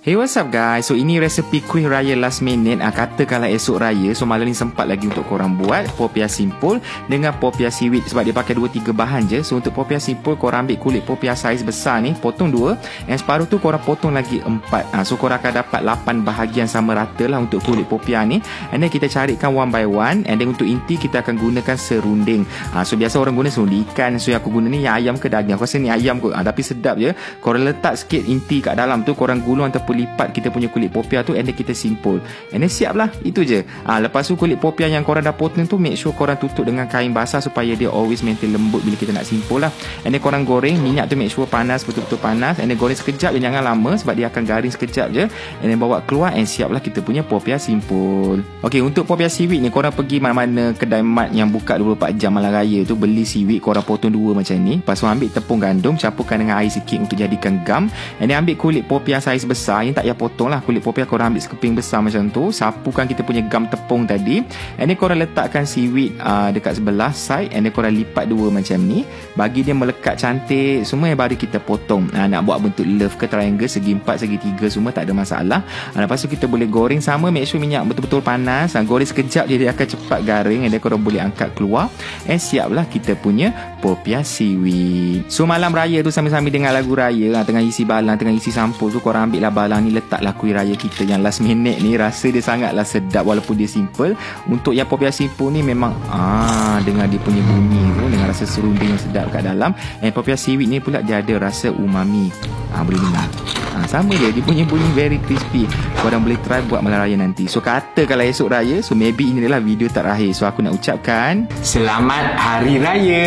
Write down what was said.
Hey, what's up guys? So ini resepi kuih raya last minute. Katakanlah esok raya, so malam ni sempat lagi untuk korang buat popiah simpul dengan popiah seaweed sebab dia pakai 2-3 bahan je. So untuk popiah simpul, korang ambil kulit popiah saiz besar ni, potong 2, yang separuh tu korang potong lagi 4. So korang akan dapat 8 bahagian sama rata lah untuk kulit popiah ni. And then kita carikan one by one. And then untuk inti kita akan gunakan serunding. So biasa orang guna serunding ikan. So yang aku guna ni yang ayam ke daging. Aku rasa ni ayam kot, tapi sedap je. Korang letak sikit inti kat dalam tu, korang gulung ataupun lipat kita punya kulit popiah tu, and then kita simpul. And then siap lah, itu je. Lepas tu kulit popiah yang korang dah potong tu, make sure korang tutup dengan kain basah supaya dia always maintain lembut bila kita nak simpul lah. And then korang goreng, minyak tu make sure panas, betul-betul panas. And then goreng sekejap je, jangan lama sebab dia akan garing sekejap je. And then bawa keluar, and siap lah kita punya popiah simpul. Okay, untuk popiah seaweed ni, korang pergi mana-mana kedai mat yang buka 24 jam malam raya tu, beli seaweed, korang potong 2 macam ni. Lepas tu ambil tepung gandum, campurkan dengan air sikit untuk jadikan gam. And then ambil kulit popiah saiz besar. Ini tak payah potong lah, kulit popiah korang ambil sekeping besar macam tu, sapukan kita punya gam tepung tadi. And then korang letakkan seaweed dekat sebelah side. And then korang lipat 2 macam ni, bagi dia melekat cantik semua. Yang baru kita potong. Nak buat bentuk love ke triangle, segi 4, segi 3, semua tak ada masalah. Lepas tu kita boleh goreng sama, make sure minyak betul-betul panas. Goreng sekejap dia akan cepat garing. And then korang boleh angkat keluar, and siap lah kita punya popiah seaweed. So malam raya tu sambil-sambil dengan lagu raya, tengah isi balang, tengah isi sampul tu, korang ambil lah balang ni, letaklah kuih raya kita yang last minute ni. Rasa dia sangatlah sedap walaupun dia simple. Untuk yang popiah simpul ni memang dengan dia punya bunyi tu, dengan rasa serunding yang sedap kat dalam. And popiah seaweed ni pula dia ada rasa umami. Boleh dengar. Sama dia punya bunyi very crispy. Korang boleh try buat malam raya nanti. So katakanlah esok raya, so maybe ini adalah video terakhir. So aku nak ucapkan selamat hari raya.